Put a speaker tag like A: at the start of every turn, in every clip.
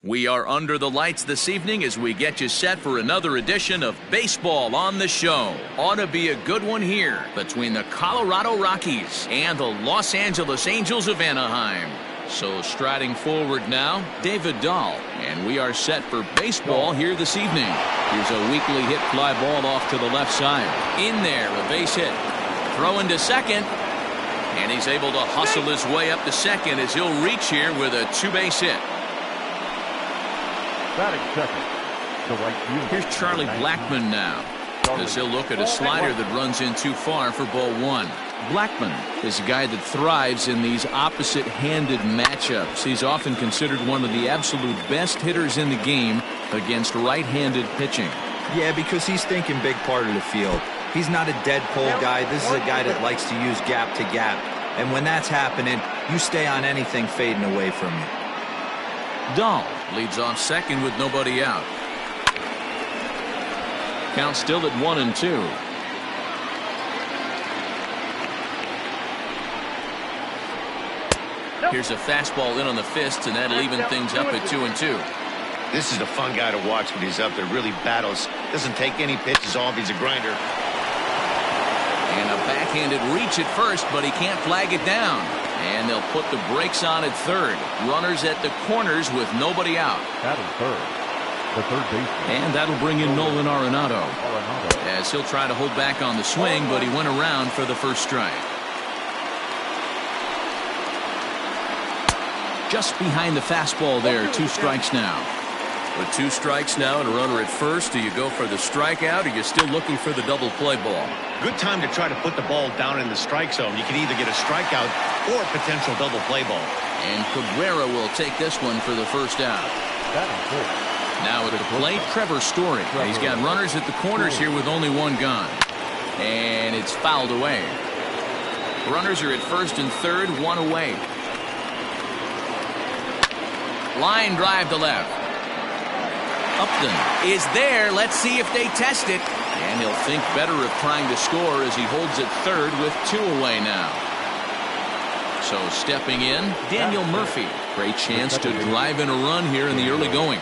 A: We are under the lights this evening as we get you set for another edition of Baseball on the Show. Ought to be a good one here between the Colorado Rockies and the Los Angeles Angels of Anaheim. So striding forward now, David Dahl, and we are set for baseball here this evening. Here's a weakly hit fly ball off to the left side. In there, a base hit. Throw into second, and he's able to hustle his way up to second as he'll reach here with a two-base hit. Here's Charlie Blackmon now, as he'll look at a slider that runs in too far for ball one. Blackmon is a guy that thrives in these opposite-handed matchups. He's often considered one of the absolute best hitters in the game against right-handed pitching.
B: Yeah, because he's thinking big part of the field. He's not a dead pull guy. This is a guy that likes to use gap to gap. And when that's happening, you stay on anything fading away from you.
A: Dahl leads off second with nobody out. Count still at 1-2. Here's a fastball in on the fists, and that'll even things up at 2-2.
C: This is a fun guy to watch when he's up there. Really battles. Doesn't take any pitches off. He's a grinder.
A: And a backhanded reach at first, but he can't flag it down. And they'll put the brakes on at third. Runners at the corners with nobody out.
D: That is third. The third baseman.
A: And that'll bring in Nolan Arenado. As he'll try to hold back on the swing, but he went around for the first strike. Just behind the fastball there. 2 strikes now. With 2 strikes now and a runner at first, do you go for the strikeout or are you still looking for the double play ball?
C: Good time to try to put the ball down in the strike zone. You can either get a strikeout or a potential double play ball.
A: And Cabrera will take this one for the first out. Now at the plate, Trevor Story. He's got runners at the corners here with only 1 gone. And it's fouled away. Runners are at first and third, 1 away. Line drive to left. Upton is there. Let's see if they test it. And he'll think better of trying to score as he holds it third with 2 away now. So stepping in, Daniel Murphy. Great chance to drive in a run here in the early going.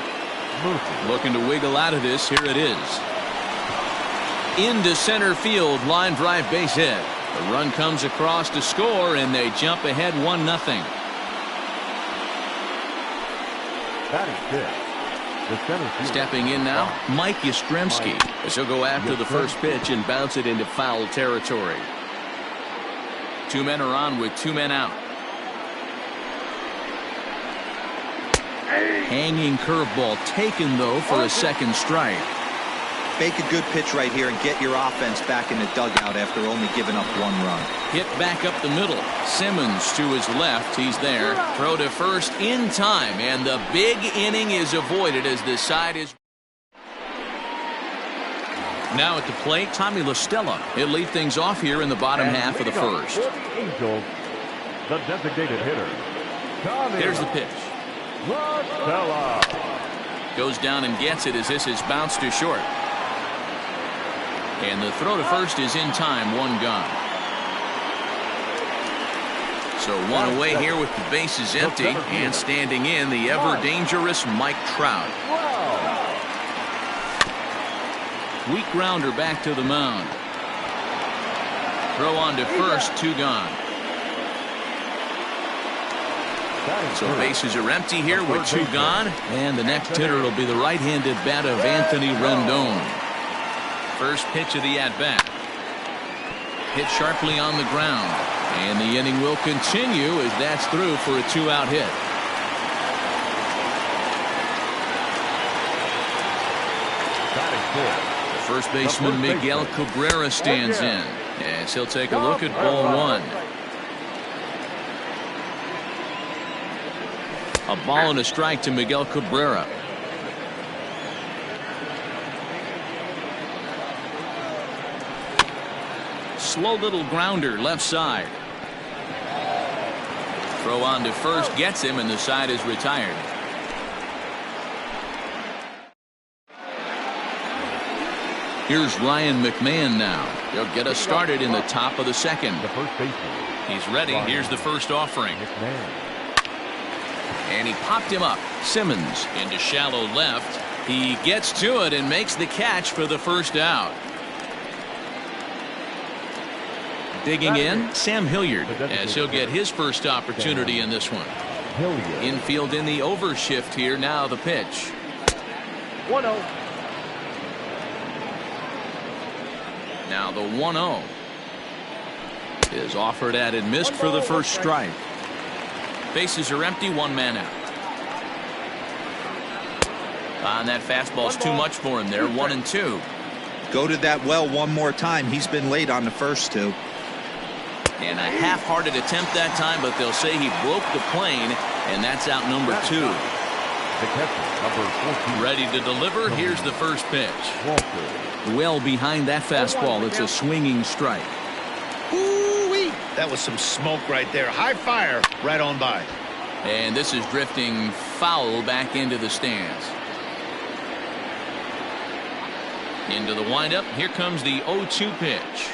A: Looking to wiggle out of this. Here it is. Into center field. Line drive base hit. The run comes across to score, and they jump ahead 1-0.
D: That is good.
A: Stepping in now, Mike Yastrzemski, as he'll go after the first pitch and bounce it into foul territory. 2 men are on with 2 men out. Hanging curveball taken, though, for a second strike.
B: Make a good pitch right here and get your offense back in the dugout after only giving up 1 run.
A: Hit back up the middle. Simmons to his left. He's there. Throw to first in time, and the big inning is avoided as the side is. Now at the plate, Tommy La Stella. He'll lead things off here in the bottom half of the first.
D: Angels, the designated hitter.
A: Here's the pitch.
D: La Stella.
A: Goes down and gets it as this is bounced to short. And the throw to first is in time, 1 gone. So 1 away here with the bases empty, and standing in the ever-dangerous Mike Trout. Weak grounder back to the mound. Throw on to first, 2 gone. So bases are empty here with 2 gone, and the next hitter will be the right-handed bat of Anthony Rendon. First pitch of the at-bat. Hit sharply on the ground, and the inning will continue as that's through for a 2-out hit. The first baseman Miguel Cabrera stands in as he'll take a look at ball 1. A ball and a strike to Miguel Cabrera. Slow little grounder left side. Throw on to first gets him, and the side is retired. Here's Ryan McMahon now. He'll get us started in the top of the second.
D: The first baseman.
A: He's ready. Here's the first offering.
D: McMahon.
A: And he popped him up. Simmons into shallow left. He gets to it and makes the catch for the first out. Digging in, Sam Hilliard, as he'll get his first opportunity in this one.
D: Hilliard.
A: Infield in the overshift here. Now the pitch.
D: 1-0.
A: Now the 1-0 is offered at and missed for the first strike. Bases are empty, one man out. On that fastball's too much for him there. 1-2.
B: Go to that well one more time. He's been late on the first two.
A: And a half-hearted attempt that time, but they'll say he broke the plane, and that's out number 2.
D: The catcher, number 14.
A: Ready to deliver. Here's the first pitch.
D: Walker.
A: Well behind that fastball. It's a swinging strike.
C: Ooh-wee. That was some smoke right there. High fire right on by.
A: And this is drifting foul back into the stands. Into the windup. Here comes the 0-2 pitch.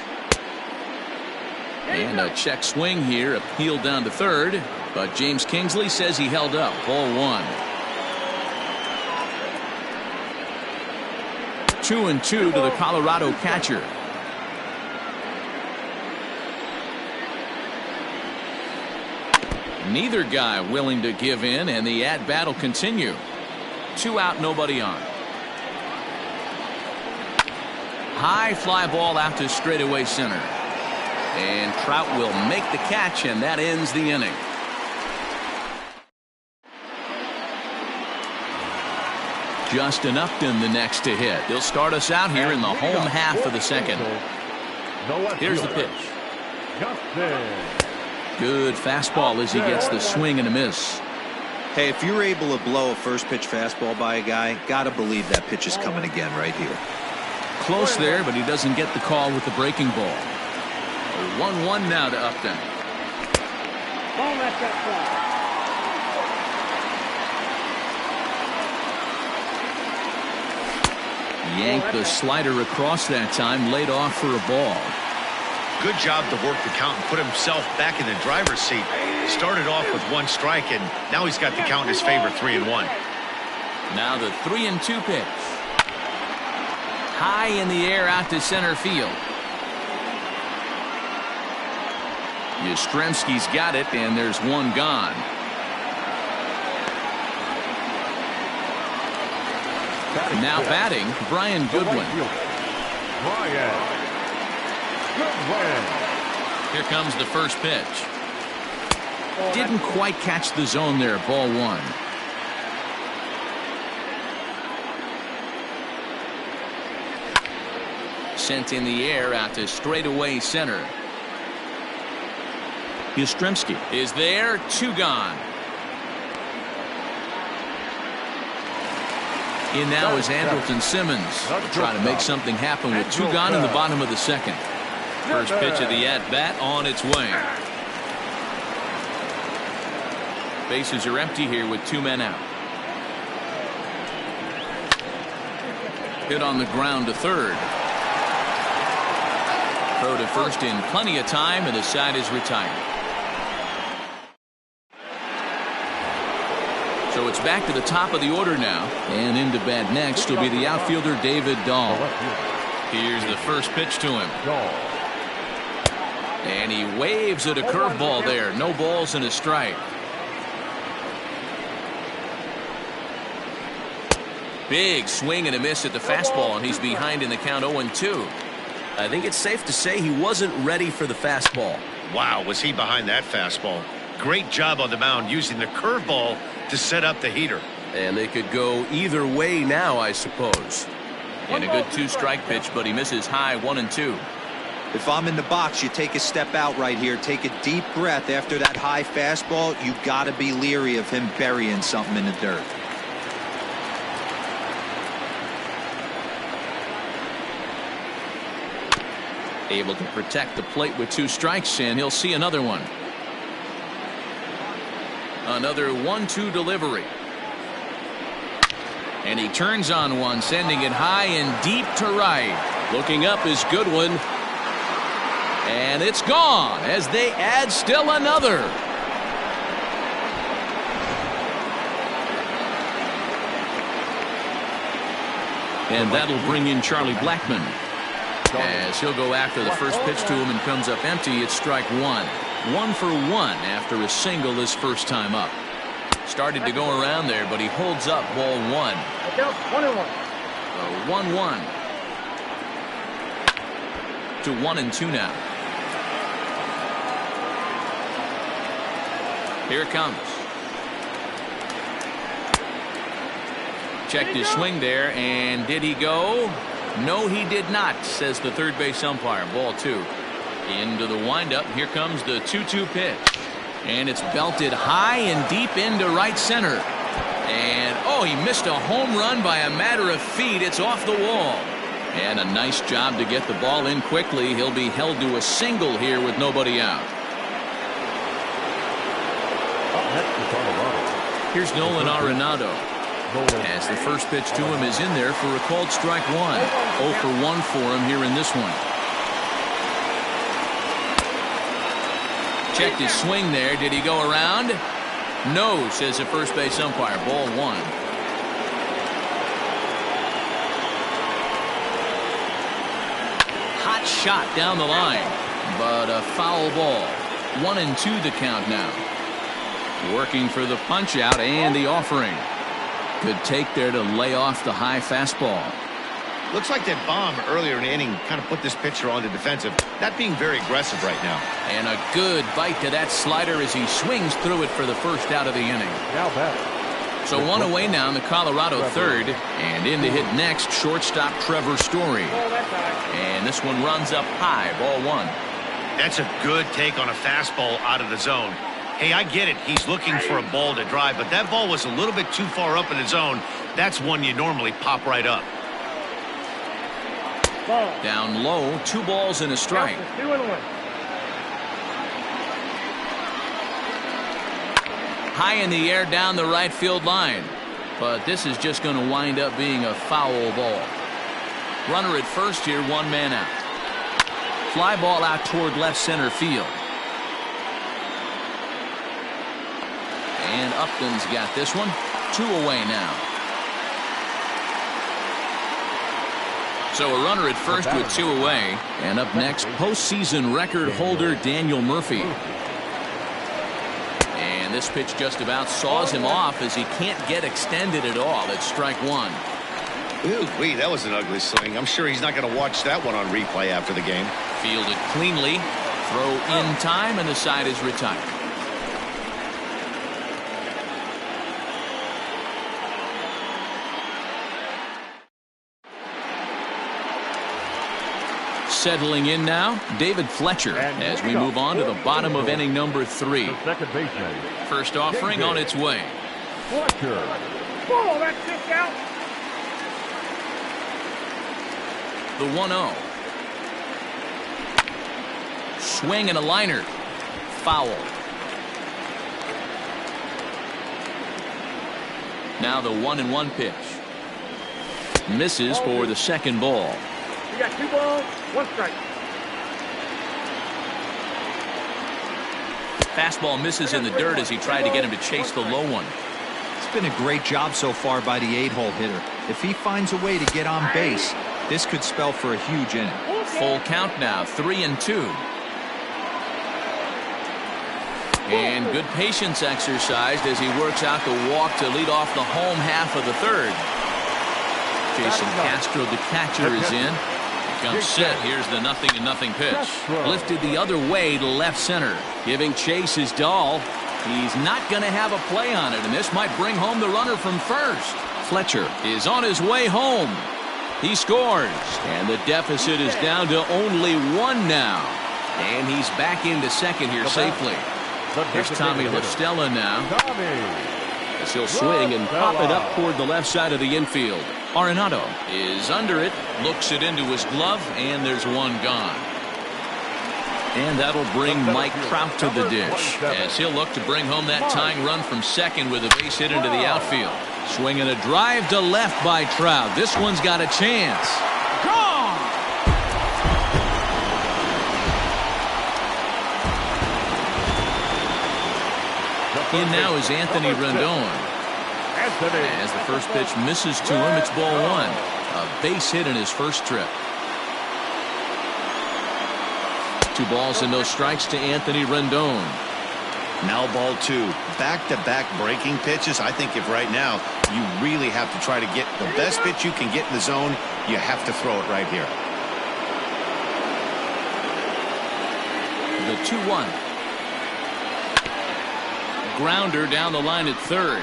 A: And a check swing here. Appealed down to third. But James Kingsley says he held up. Ball 1. 2-2 to the Colorado catcher. Neither guy willing to give in, and the at-bat will continue. 2 out, nobody on. High fly ball out to straightaway center. And Trout will make the catch, and that ends the inning. Justin Upton the next to hit. He'll start us out here in the home half of the second. Here's the pitch. Good fastball as he gets the swing and a miss.
B: Hey, if you're able to blow a first pitch fastball by a guy, gotta believe that pitch is coming again right here.
A: Close there, but he doesn't get the call with the breaking ball. 1-1 now to Upton. Yanked the slider across that time, laid off for a ball.
C: Good job to work the count and put himself back in the driver's seat. Started off with 1 strike, and now he's got the count in his favor, 3-1.
A: Now the 3-2 pitch. High in the air out to center field. Yastrzemski's got it, and there's 1 gone. Now batting, Brian Goodwin. Here comes the first pitch. Didn't quite catch the zone there. Ball 1. Sent in the air out to straightaway center. Yastrzemski is there. 2 gone. In now is Andrelton Simmons. Trying to make something happen with 2 gone in the bottom of the second. First pitch of the at-bat on its way. Bases are empty here with 2 men out. Hit on the ground to third. Throw to first in plenty of time, and the side is retired. So it's back to the top of the order now, and into bat next will be the outfielder David Dahl. Here's the first pitch to him. And he waves at a curveball there. No balls and a strike. Big swing and a miss at the fastball, and he's behind in the count 0-2. I think it's safe to say he wasn't ready for the fastball.
C: Wow, was he behind that fastball. Great job on the mound using the curveball to set up the heater.
A: And they could go either way now, I suppose. And a good 2-strike pitch, but he misses high. 1-2.
B: If I'm in the box, you take a step out right here. Take a deep breath after that high fastball. You got to be leery of him burying something in the dirt.
A: Able to protect the plate with 2 strikes, and he'll see another one. Another 1-2 delivery. And he turns on one, sending it high and deep to right. Looking up is Goodwin. And it's gone as they add still another. And that'll bring in Charlie Blackmon. As he'll go after the first pitch to him and comes up empty. It's strike 1. 1 for 1 after a single his first time up. Started to go around there, but he holds up ball 1.
E: 1-1.
A: 1-1 to 1-2 now. Here it comes. Checked his swing there, and did he go? No, he did not, says the third base umpire. Ball 2. Into the windup. Here comes the 2-2 pitch. And it's belted high and deep into right center. And, oh, he missed a home run by a matter of feet. It's off the wall. And a nice job to get the ball in quickly. He'll be held to a single here with nobody out. Here's Nolan Arenado. As the first pitch to him is in there for a called strike 1. 0 for 1 for him here in this one. Checked his swing there. Did he go around? No, says the first base umpire. Ball 1. Hot shot down the line, but a foul ball. 1-2 the count now. Working for the punch out and the offering. Good take there to lay off the high fastball.
C: Looks like that bomb earlier in the inning kind of put this pitcher on the defensive. Not being very aggressive right now.
A: And a good bite to that slider as he swings through it for the first out of the inning.
D: Now back.
A: So 1 away now in the Colorado third. And in to hit next, shortstop Trevor Story. And this one runs up high. Ball 1.
C: That's a good take on a fastball out of the zone. Hey, I get it. He's looking for a ball to drive, but that ball was a little bit too far up in the zone. That's one you normally pop right up.
A: Down low, 2 balls and a strike.
E: 2-1.
A: High in the air down the right field line. But this is just going to wind up being a foul ball. Runner at first here, 1 man out. Fly ball out toward left center field. And Upton's got this one. 2 away now. So a runner at first with 2 away. And up next, postseason record holder Daniel Murphy. And this pitch just about saws him off as he can't get extended at all. It's strike 1.
C: Ooh-wee, that was an ugly swing. I'm sure he's not going to watch that one on replay after the game.
A: Fielded cleanly. Throw in time, and the side is retired. Settling in now, David Fletcher, as we move on to the bottom of inning number 3.
D: Second baseman.
A: First offering on its way.
D: Fletcher.
E: Oh, that's kicked out.
A: The 1-0. Swing and a liner. Foul. Now the 1-1 pitch. Misses for the second ball.
E: You got 2 balls, 1 strike.
A: Fastball misses in the dirt as he tried to get him to chase the low one.
B: It's been a great job so far by the 8-hole hitter. If he finds a way to get on base, this could spell for a huge inning.
A: Full count now, 3-2. And good patience exercised as he works out the walk to lead off the home half of the third. Jason Castro, the catcher, is in. Comes set. Here's the 0-0 pitch. Lifted the other way to left center. Giving chase is Dahl. He's not going to have a play on it, and this might bring home the runner from first. Fletcher is on his way home. He scores, and the deficit is down to only 1 now. And he's back into second here safely. Here's Tommy LaStella now. As he'll swing and pop it up toward the left side of the infield. Arenado is under it, looks it into his glove, and there's one gone. And that'll bring Mike Trout to the dish as he'll look to bring home that tying run from second with a base hit into the outfield. Swinging a drive to left by Trout. This one's got a chance. Gone! In now is Anthony Rendon. As the first pitch misses to him, it's ball 1. A base hit in his first trip. 2 balls and no strikes to Anthony Rendon.
C: Now ball 2. Back-to-back breaking pitches. I think if right now you really have to try to get the best pitch you can get in the zone, you have to throw it right here.
A: The 2-1. Grounder down the line at third.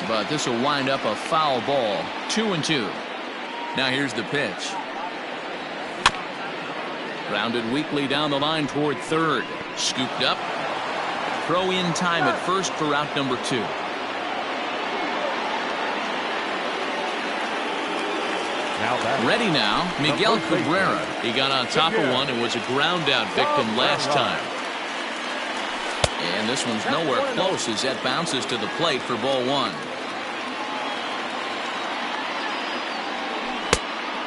A: But this will wind up a foul ball. 2-2. Now here's the pitch. Grounded weakly down the line toward third. Scooped up. Throw in time at first for out number 2. Ready now, Miguel Cabrera. He got on top of one and was a ground out victim last time. And this one's nowhere close as that bounces to the plate for ball 1.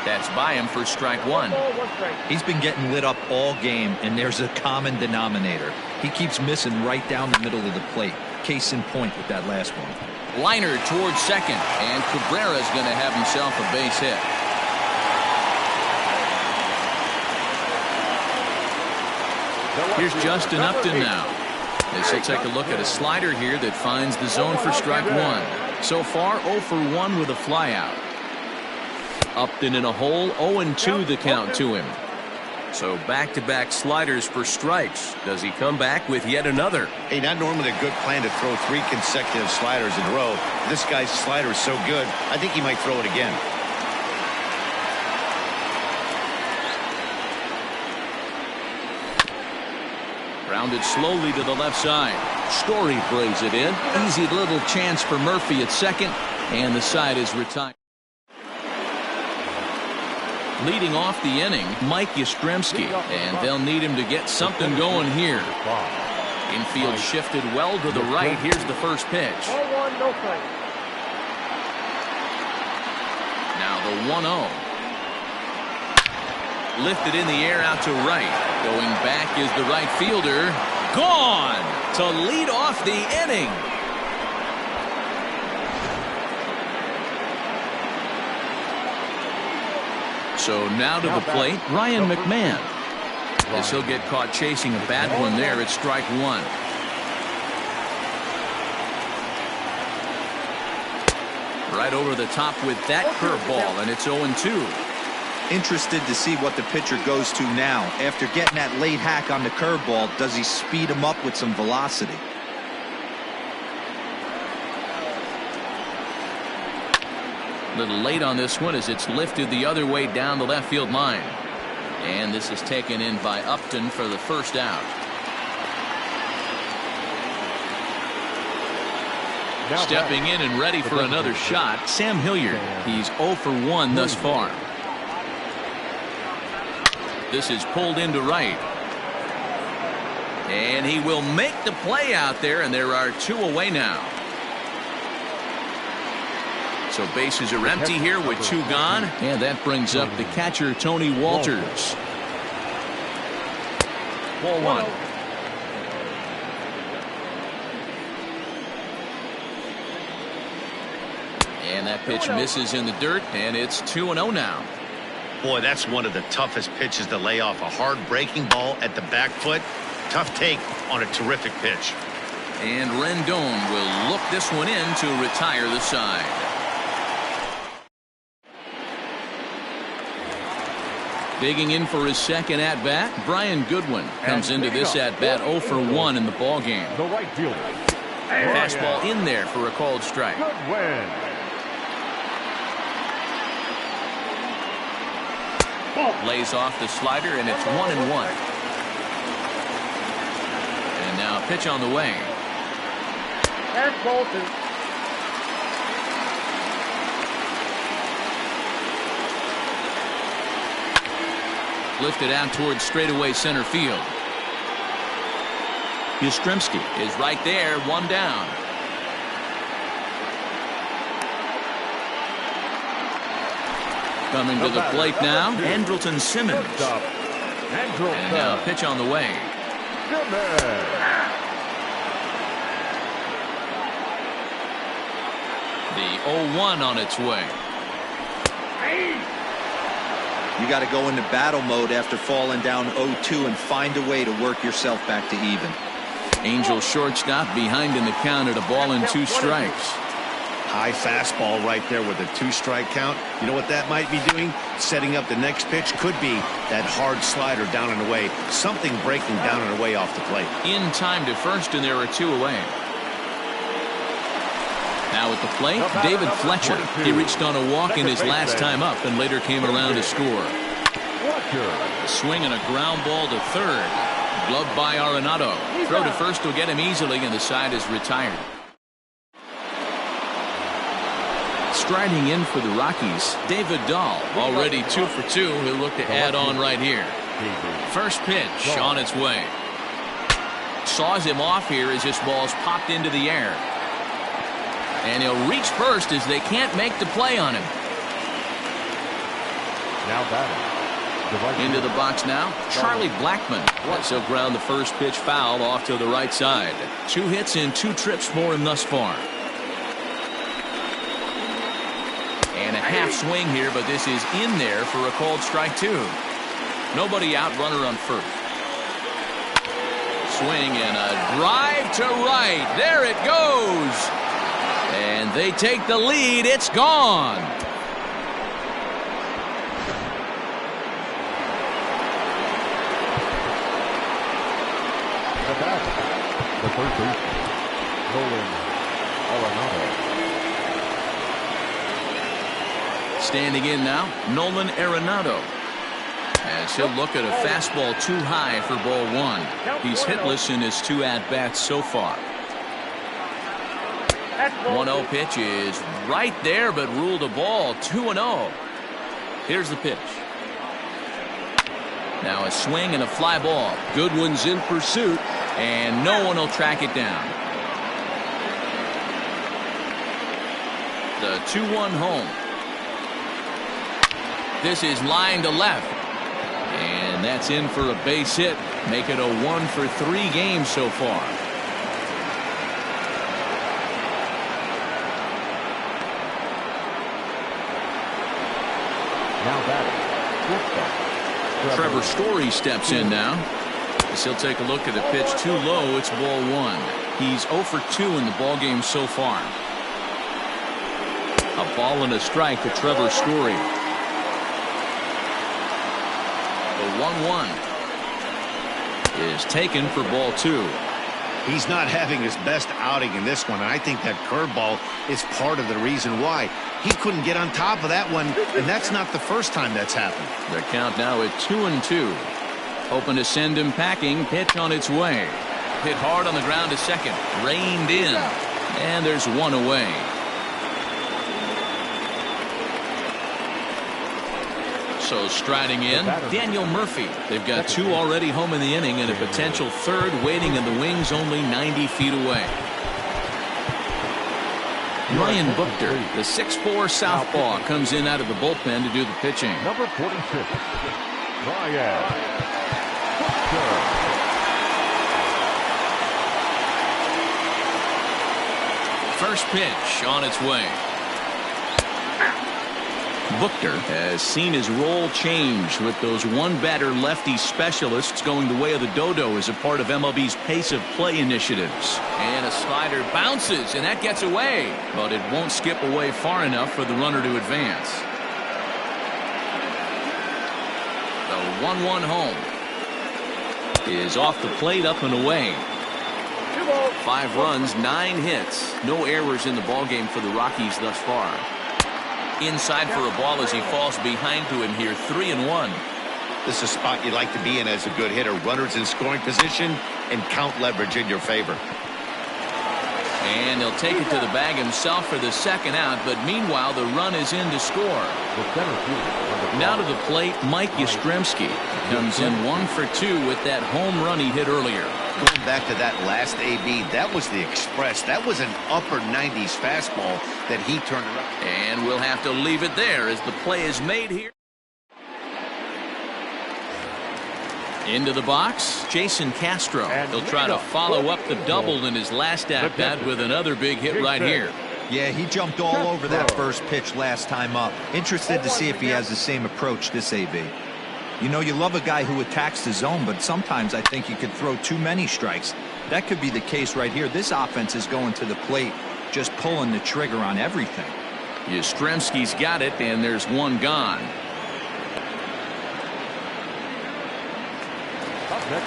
A: That's by him for strike 1.
B: He's been getting lit up all game, and there's a common denominator. He keeps missing right down the middle of the plate. Case in point with that last one.
A: Liner towards second, and Cabrera's going to have himself a base hit. Here's Justin Upton now. As he'll take a look at a slider here that finds the zone for strike 1. So far, 0 for 1 with a flyout. Upton in a hole, 0-2 the count to him. So back-to-back sliders for strikes. Does he come back with yet another?
C: Hey, not normally a good plan to throw 3 consecutive sliders in a row. This guy's slider is so good, I think he might throw it again.
A: Grounded slowly to the left side. Story brings it in. Easy little chance for Murphy at second, and the side is retired. Leading off the inning, Mike Yastrzemski, and they'll need him to get something going here. Infield shifted well to the right. Here's the first pitch. Now the 1-0. Lifted in the air out to right. Going back is the right fielder. Gone to lead off the inning. So now to the plate, Ryan McMahon. As he'll get caught chasing a bad one there, it's strike 1. Right over the top with that curveball, and it's 0-2.
B: Interested to see what the pitcher goes to now. After getting that late hack on the curveball, does he speed him up with some velocity?
A: A little late on this one as it's lifted the other way down the left field line. And this is taken in by Upton for the first out. Stepping in and ready for another shot, Sam Hilliard. He's 0 for 1 thus far. This is pulled into right. And he will make the play out there, and there are 2 away now. So bases are empty here with 2 gone, and that brings up the catcher, Tony Walters. Ball 1. And that pitch misses in the dirt, and it's 2-0 now.
C: Boy, that's one of the toughest pitches to lay off. A hard breaking ball at the back foot. Tough take on a terrific pitch.
A: And Rendon will look this one in to retire the side. Digging in for his second at-bat, Brian Goodwin comes into this at-bat 0 for 1 in the ballgame.
D: The right fielder.
A: Fastball in there for a called strike.
D: Goodwin.
A: Lays off the slider, and it's 1-1. And now a pitch on the way.
E: That's ball 2.
A: Lifted out towards straightaway center field. Yastrzemski is right there, 1 down. Coming to the plate now, Andrelton Simmons. And now a pitch on the way. The 0-1 on its way.
B: You got to go into battle mode after falling down 0-2 and find a way to work yourself back to even.
A: Angel shortstop behind in the count at a ball and 2 strikes.
C: High fastball right there with a 2-strike count. You know what that might be doing? Setting up the next pitch. Could be that hard slider down and away. Something breaking down and away off the plate.
A: In time to first, and there are 2 away. Now at the plate, David Fletcher. He reached on a walk in his last time up and later came around to score. A swing and a ground ball to third. Gloved by Arenado. Throw to first will get him easily, and the side is retired. Striding in for the Rockies, David Dahl, already 2 for 2. He'll look to add on right here. First pitch on its way. Saws him off here as this ball's popped into the air. And he'll reach first as they can't make the play on him.
D: Now batting.
A: Into the box now, Charlie Blackmon. He'll ground the first pitch foul off to the right side. 2 hits and 2 trips for him thus far. And a half swing here, but this is in there for a called strike 2. Nobody out, runner on first. Swing and a drive to right. There it goes. And they take the lead. It's gone.
D: The batter, the third baseman, Nolan Arenado.
A: Standing in now, Nolan Arenado. As he'll look at a fastball too high for ball 1. He's hitless in his 2 at-bats so far. 1-0 pitch is right there, but ruled a ball. 2-0. Here's the pitch. Now a swing and a fly ball. Goodwin's in pursuit, and no one will track it down. The 2-1 home. This is line to left. And that's in for a base hit. Make it a 1 for 3 games so far.
D: Now batting.
A: Trevor Story steps in now. As he'll take a look at a pitch too low. It's ball 1. He's 0 for 2 in the ballgame so far. A ball and a strike to Trevor Story. The 1-1 is taken for ball 2.
C: He's not having his best outing in this one, and I think that curveball is part of the reason why. He couldn't get on top of that one, and that's not the first time that's happened.
A: The count now at 2-2. Hoping to send him packing. Pitch on its way. Hit hard on the ground to second. Reined in. And there's 1 away. So striding in, Daniel Murphy. They've got 2 already home in the inning and a potential 3rd waiting in the wings only 90 feet away. Ryan Buchter, the 6'4 southpaw, comes in out of the bullpen to do the pitching.
D: Number 46, Ryan Buchter.
A: First pitch on its way. Buchter has seen his role change with those 1-batter lefty specialists going the way of the dodo as a part of MLB's pace of play initiatives. And a slider bounces, and that gets away, but it won't skip away far enough for the runner to advance. The 1-1 home is off the plate, up and away. 5 runs, 9 hits, no errors in the ballgame for the Rockies thus far. Inside for a ball as he falls behind to him here, 3-1.
C: This is a spot you'd like to be in as a good hitter. Runners in scoring position and count leverage in your favor.
A: And he'll take it to the bag himself for the second out, but meanwhile the run is in to score. Now to the plate, Mike Yastrzemski comes in 1 for 2 with that home run he hit earlier.
C: Going back to that last AB, that was the express. That was an upper 90s fastball that he turned around.
A: And we'll have to leave it there as the play is made here. Into the box, Jason Castro. He'll try to follow up the double in his last at-bat with another big hit right here.
B: Yeah, he jumped all over that first pitch last time up. Interested to see if he has the same approach this AB. You know, you love a guy who attacks the zone, but sometimes I think you could throw too many strikes. That could be the case right here. This offense is going to the plate, just pulling the trigger on everything.
A: Yastrzemski's got it, and there's one gone.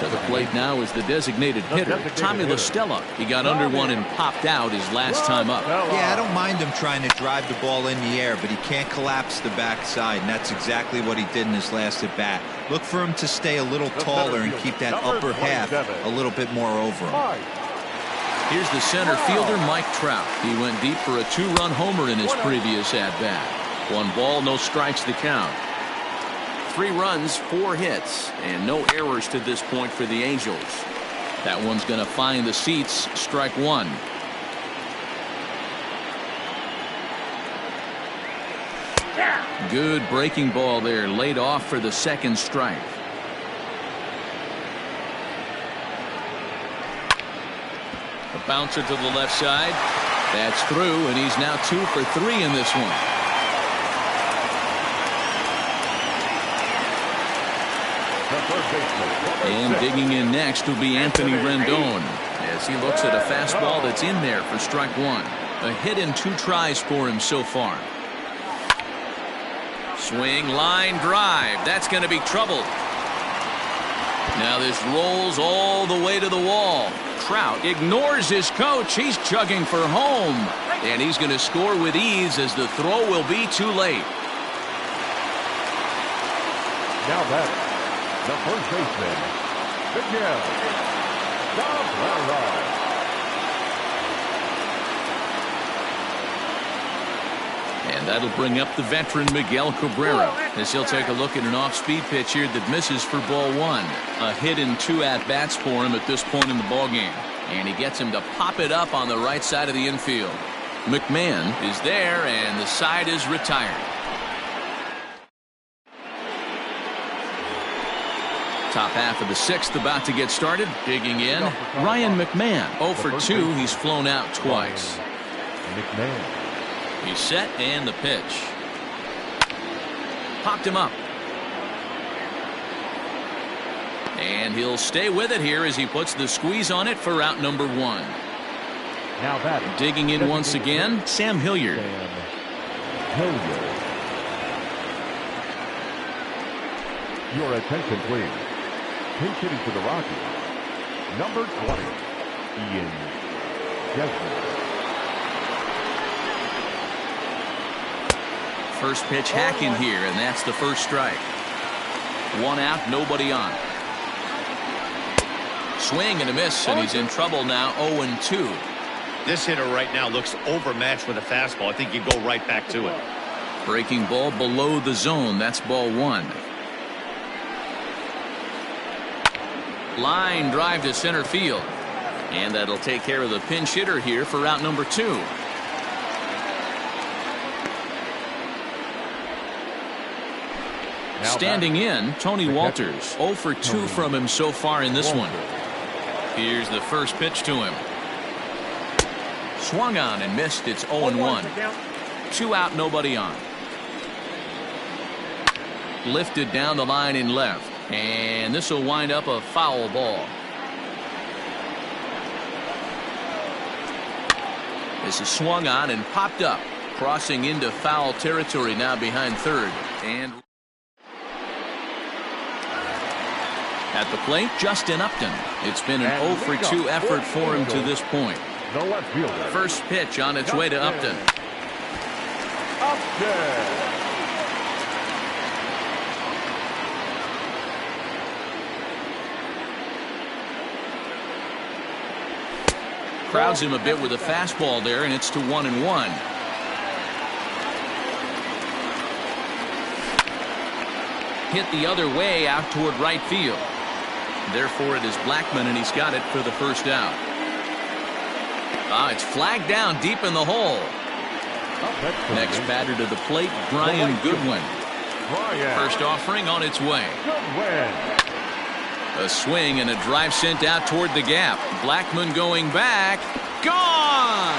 A: To the plate now is the designated hitter, Tommy La Stella. He got under one and popped out his last time up.
B: Yeah, I don't mind him trying to drive the ball in the air, but he can't collapse the backside, and that's exactly what he did in his last at bat. Look for him to stay a little taller and keep that upper half a little bit more over him.
A: Here's the center fielder, Mike Trout. He went deep for a 2-run homer in his previous at bat. 1 ball, no strikes to count. 3 runs, 4 hits, and no errors to this point for the Angels. That one's going to find the seats. Strike 1. Good breaking ball there, laid off for the second strike. A bouncer to the left side. That's through, and he's now 2 for 3 in this one. And digging in next will be Anthony Rendon as he looks at a fastball that's in there for strike 1. A hit in 2 tries for him so far. Swing, line drive. That's going to be trouble. Now this rolls all the way to the wall. Trout ignores his coach. He's chugging for home. And he's going to score with ease as the throw will be too late.
D: Now that the first baseman, Miguel Cabrera.
A: And that'll bring up the veteran Miguel Cabrera as he'll take a look at an off-speed pitch here that misses for ball 1. A hit in 2 at-bats for him at this point in the ballgame. And he gets him to pop it up on the right side of the infield. McMahon is there, and the side is retired. Top half of the 6th about to get started. Digging in, Ryan McMahon. 0 for 2. He's flown out twice.
D: McMahon.
A: He's set, and the pitch. Popped him up. And he'll stay with it here as he puts the squeeze on it for out number 1.
D: Now that
A: digging in once again, Sam Hilliard.
D: Your attention, please. Pinch hitting for the Rockies, number 20, Ian Desmond.
A: First pitch hack in here, and that's the first strike. 1 out, nobody on. Swing and a miss, and he's in trouble now. 0-2.
C: This hitter right now looks overmatched with a fastball. I think you go right back to it.
A: Breaking ball below the zone. That's ball 1. Line drive to center field. And that'll take care of the pinch hitter here for route number 2. Standing in, Tony Walters. 0 for 2 from him so far in this one. Here's the first pitch to him. Swung on and missed. It's 0-1. 2 out, nobody on. Lifted down the line in left. And this will wind up a foul ball. This is swung on and popped up. Crossing into foul territory now behind third. And at the plate, Justin Upton. It's been an 0 for 2 effort for him to this point. First pitch on its way to Upton.
D: Upset.
A: Crowds him a bit with a fastball there, and it's to 1-1. Hit the other way out toward right field. Therefore, it is Blackmon, and he's got it for the first out. It's flagged down deep in the hole. Next batter to the plate, Brian Goodwin. First offering on its way. A swing and a drive sent out toward the gap. Blackmon going back. Gone!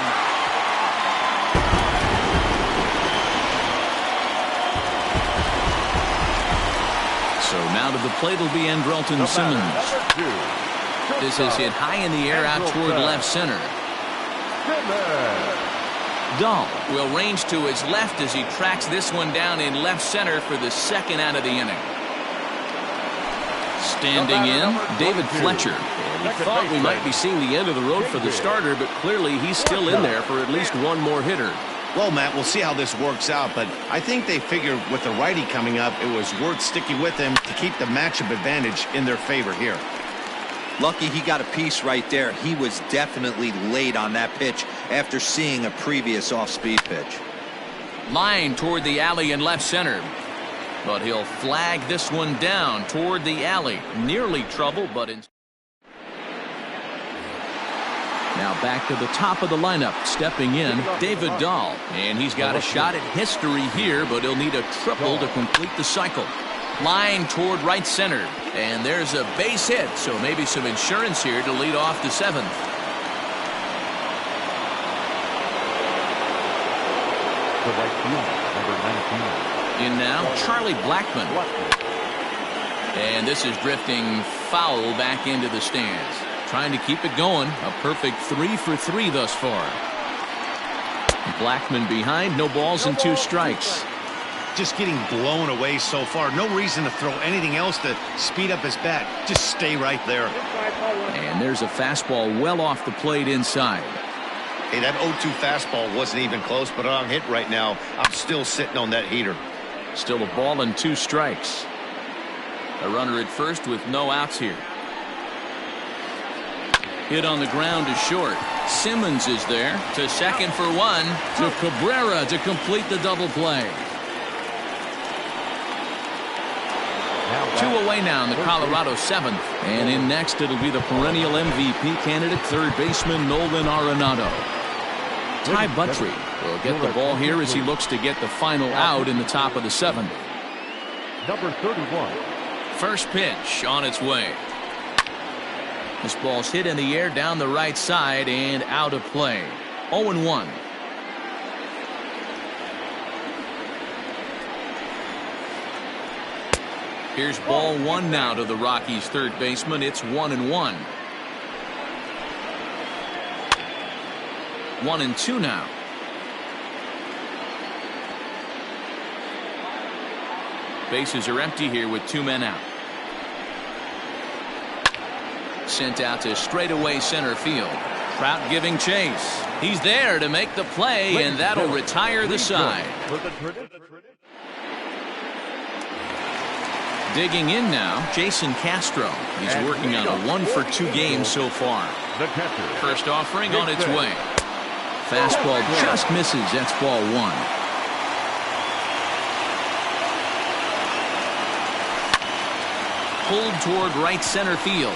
A: So now to the plate will be Andrelton Simmons. This is hit high in the air out toward left center. Dahl will range to his left as he tracks this one down in left center for the second out of the inning. Standing in, David Fletcher. And he thought we might be seeing the end of the road for the starter, but clearly he's still in there for at least one more hitter.
C: Well, Matt, we'll see how this works out, but I think they figured with the righty coming up, it was worth sticking with him to keep the matchup advantage in their favor here.
B: Lucky he got a piece right there. He was definitely late on that pitch after seeing a previous off-speed pitch.
A: Line toward the alley in left center. But he'll flag this one down toward the alley. Nearly trouble, but now back to the top of the lineup. Stepping in, David Dahl. And he's got a shot at history here, but he'll need a triple to complete the cycle. Line toward right center. And there's a base hit, so maybe some insurance here to lead off the seventh.
D: The right fielder, number 19.
A: In now, Charlie Blackmon. And this is drifting foul back into the stands. Trying to keep it going. A perfect 3 for 3 thus far. Blackmon behind, no balls and 2 strikes.
C: Just getting blown away so far. No reason to throw anything else to speed up his bat. Just stay right there.
A: And there's a fastball well off the plate inside.
C: Hey, that 0-2 fastball wasn't even close, but on hit right now, I'm still sitting on that heater.
A: Still a ball and 2 strikes. A runner at first with no outs here. Hit on the ground is short. Simmons is there to second for 1 to Cabrera to complete the double play. 2 away now in the Colorado 7th. And in next it'll be the perennial MVP candidate, third baseman Nolan Arenado. Ty Buttrey will get the ball here as he looks to get the final out in the top of the 7th.
D: Number 31.
A: First pitch on its way. This ball's hit in the air down the right side and out of play. 0-1. Here's ball 1 now to the Rockies' third baseman. It's 1-1. 1-2 now. Bases are empty here with 2 men out. Sent out to straightaway center field. Trout giving chase. He's there to make the play, and that'll retire the side. Digging in now, Jason Castro. He's working on a 1 for 2 game so far. First offering on its way. Fastball just misses. That's ball 1. Pulled toward right center field.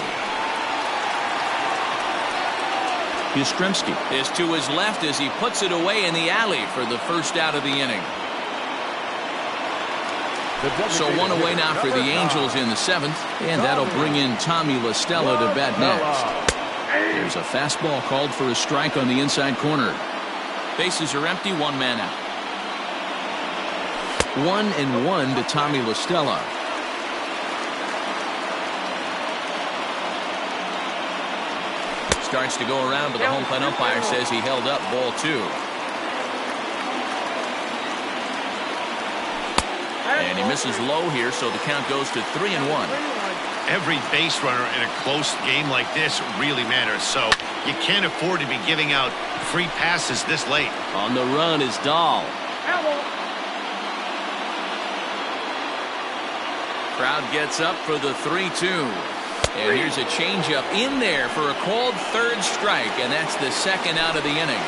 A: Yastrzemski is to his left as he puts it away in the alley for the first out of the inning. So 1 away now for the Angels in the 7th, and that'll bring in Tommy La Stella to bat next. There's a fastball called for a strike on the inside corner. Bases are empty, 1 man out. 1-1 to Tommy La Stella. Starts to go around, but the home plate umpire says he held up ball 2. And he misses low here, so the count goes to 3-1.
C: Every base runner in a close game like this really matters, so you can't afford to be giving out free passes this late.
A: On the run is Dahl. Crowd gets up for the 3-2. And here's a changeup in there for a called third strike, and that's the second out of the inning.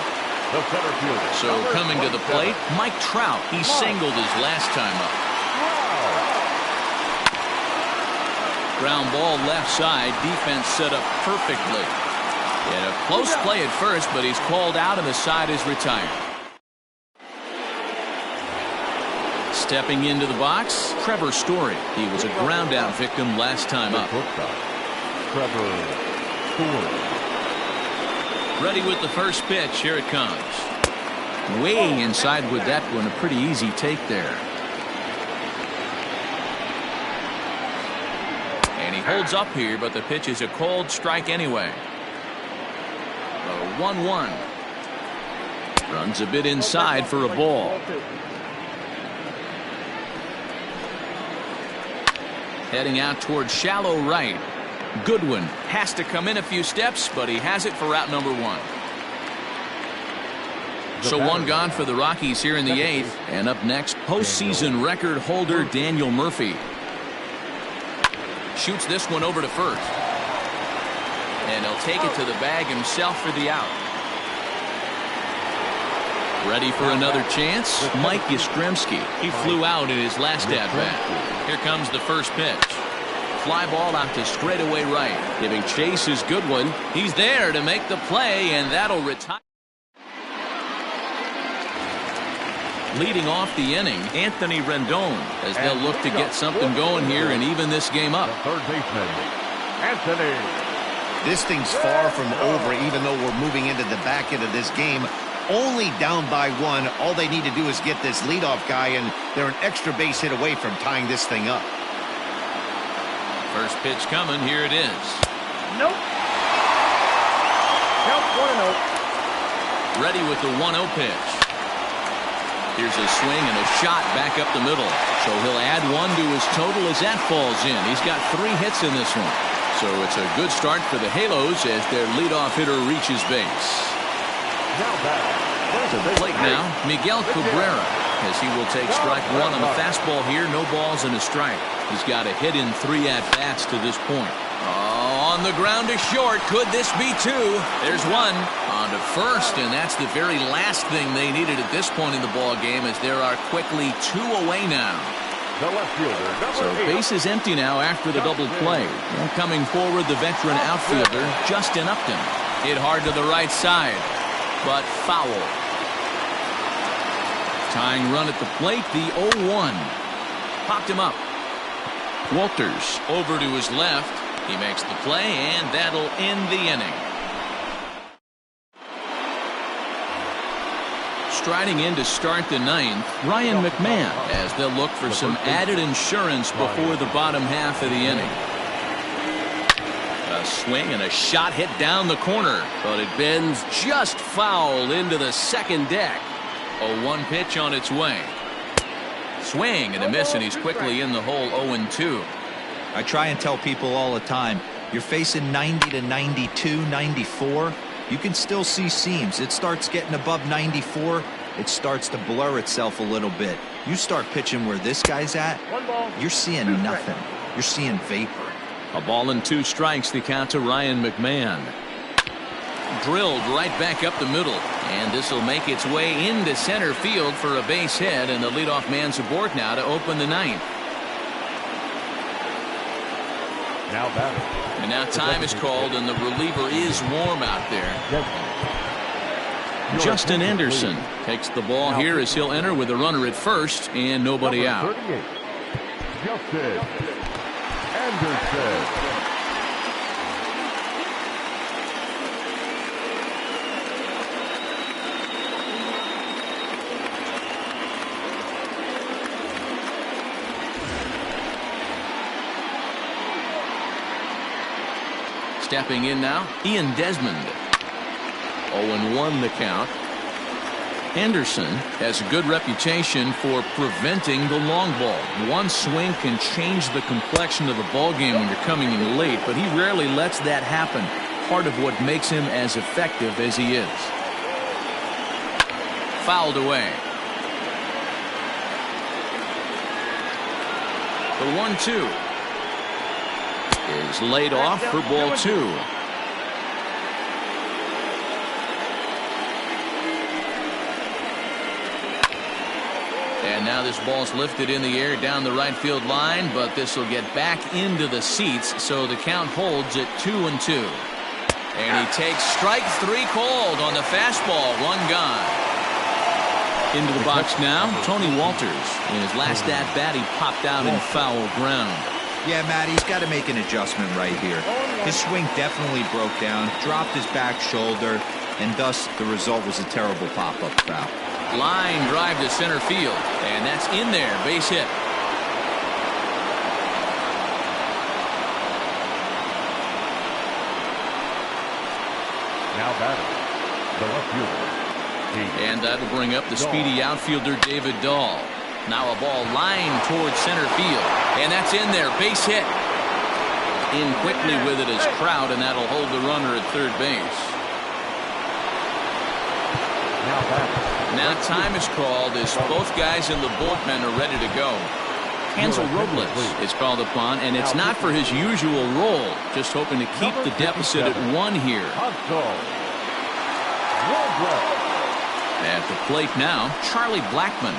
D: The center fielder.
A: So coming to the plate, Mike Trout. He singled his last time up. Ground ball left side. Defense set up perfectly. And a close play at first, but he's called out and the side is retired. Stepping into the box, Trevor Story. He was a ground out victim last time up.
D: Trevor Story.
A: Ready with the first pitch. Here it comes. Way inside with that one. A pretty easy take there. And he holds up here, but the pitch is a called strike anyway. 1-1. Runs a bit inside for a ball. Heading out towards shallow right. Goodwin has to come in a few steps, but he has it for out number 1. So one gone for the Rockies here in the 8th. And up next, postseason record holder Daniel Murphy. Shoots this one over to first. And he'll take it to the bag himself for the out. Ready for another chance? Mike Yastrzemski. He flew out in his last at-bat. Here comes the first pitch. Fly ball out to straightaway right. Giving chase is Goodwin. He's there to make the play, and that'll retire. Leading off the inning, Anthony Rendon, as they'll look to get something going here and even this game up.
D: Third baseman, Anthony.
C: This thing's far from over, even though we're moving into the back end of this game. Only down by 1. All they need to do is get this leadoff guy, and they're an extra base hit away from tying this thing up.
A: First pitch coming. Here it is.
E: Nope. Count 1-0.
A: Ready with the 1-0 pitch. Here's a swing and a shot back up the middle. So he'll add 1 to his total as that falls in. He's got 3 hits in this one. So it's a good start for the Halos as their leadoff hitter reaches base. To the plate now, Miguel Cabrera, as he will take strike 1 on the fastball here. No balls and a strike. He's got a hit in 3 at-bats to this point. Oh, on the ground to short. Could this be 2? There's 1 on to first, and that's the very last thing they needed at this point in the ball game, as there are quickly 2 away now.
D: The left fielder,
A: so base is empty now after the double play. And coming forward, the veteran outfielder, Justin Upton. Hit hard to the right side, but foul. Tying run at the plate, the 0-1. Popped him up. Walters over to his left. He makes the play, and that'll end the inning. Striding in to start the 9th, Ryan McMahon, as they'll look for some added insurance before the bottom half of the inning. A swing and a shot hit down the corner, but it bends just foul into the second deck. A 1 pitch on its way. Swing and a miss, and he's quickly in the hole. 0-2.
B: I try and tell people all the time, you're facing 90 to 92, 94. You can still see seams. It starts getting above 94. It starts to blur itself a little bit. You start pitching where this guy's at, you're seeing nothing. You're seeing vapor.
A: A ball and 2 strikes, the count to Ryan McMahon. Drilled right back up the middle, and this will make its way into center field for a base hit, and the leadoff man's aboard now to open the 9th.
D: Now batting.
A: And now time is called, and the reliever is warm out there. Justin Anderson takes the ball here as he'll enter with a runner at first and nobody out.
D: Justin Anderson.
A: Stepping in now, Ian Desmond. 0-1 the count. Anderson has a good reputation for preventing the long ball. One swing can change the complexion of the ball game when you're coming in late, but he rarely lets that happen. Part of what makes him as effective as he is. Fouled away. The 1-2 is laid off for ball 2. And now this ball's lifted in the air down the right field line, but this will get back into the seats, so the count holds at 2-2. And he takes strike 3 called on the fastball. 1 gone. Into the box now, Tony Walters. In his last at-bat, he popped out in foul ground.
B: Yeah, Matt, he's got to make an adjustment right here. His swing definitely broke down, dropped his back shoulder, and thus the result was a terrible pop-up foul.
A: Line drive to center field, and that's in there. Base hit.
D: Now batting, the left fielder.
A: And that'll bring up the speedy outfielder David Dahl. Now a ball lined towards center field, and that's in there. Base hit. In quickly with it is Trout, and that'll hold the runner at third base. Now time is called as both guys in the bullpen are ready to go. Hansel Robles is called upon, and it's not for his usual role. Just hoping to keep the deficit at 1 here. At the plate now, Charlie Blackmon.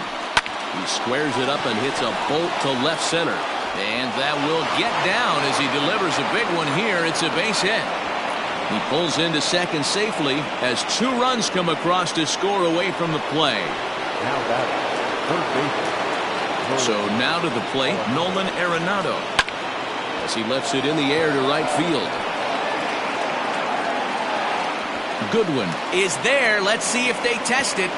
A: He squares it up and hits a bolt to left center. And that will get down as he delivers a big one here. It's a base hit. He pulls into second safely as 2 runs come across to score away from the play.
D: Now batting, third base.
A: So now to the plate, Nolan Arenado, as he lifts it in the air to right field. Goodwin is there. Let's see if they test it.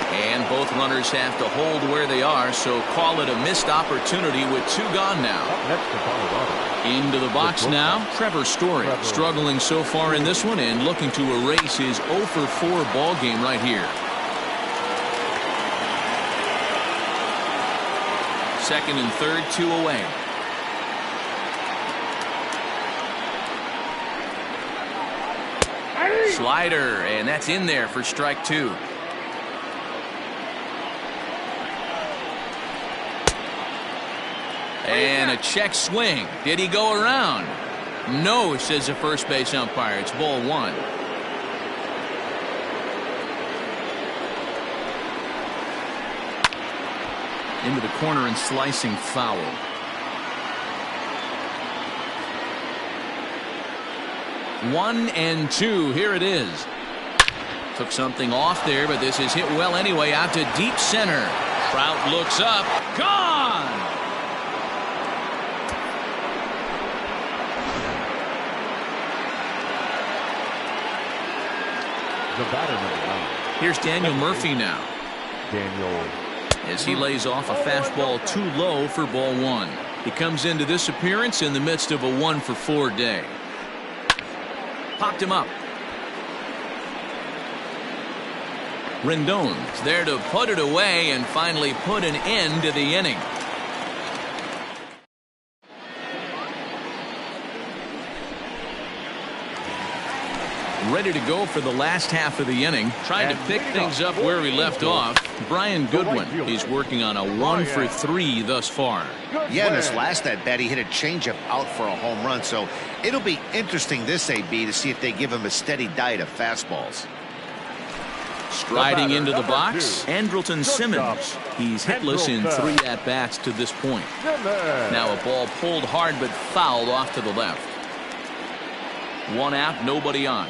A: And both runners have to hold where they are, so call it a missed opportunity with 2 gone now.
D: Next to Colorado.
A: Into the box now, Trevor Story, struggling so far in this one and looking to erase his 0 for 4 ball game right here. Second and third, 2 away. Slider, and that's in there for strike 2. And a check swing. Did he go around? No, says the first base umpire. It's ball 1. Into the corner and slicing foul. One and 2. Here it is. Took something off there, but this is hit well anyway. Out to deep center. Trout looks up. Gone!
D: The batter number 9.
A: Here's Daniel Murphy now.
D: Daniel.
A: As he lays off a fastball too low for ball 1. He comes into this appearance in the midst of a 1 for 4 day. Popped him up. Rendon's there to put it away and finally put an end to the inning. Ready to go for the last half of the inning. Trying to pick things up where we left off. Brian Goodwin. He's working on a 1 for 3 thus far.
C: Yeah, in his last at bat, he hit a changeup out for a home run. So it'll be interesting this AB to see if they give him a steady diet of fastballs.
A: Striding into the box, Andrelton Simmons. He's hitless in 3 at-bats to this point. Now a ball pulled hard but fouled off to the left. 1 out, nobody on.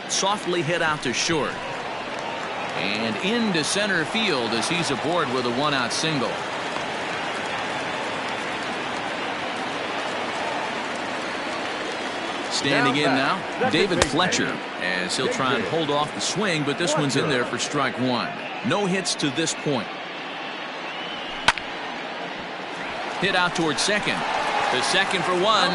A: Softly hit out to short. And into center field as he's aboard with a 1-out single. Standing in now, David Fletcher, as he'll try and hold off the swing, but this one's in there for strike 1. No hits to this point. Hit out towards second. The second for 1.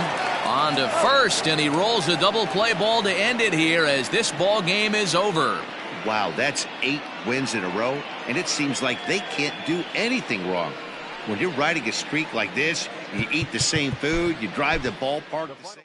A: On to first, and he rolls a double play ball to end it here as this ball game is over.
C: Wow, that's 8 wins in a row, and it seems like they can't do anything wrong. When you're riding a streak like this, you eat the same food, you drive the ballpark the same.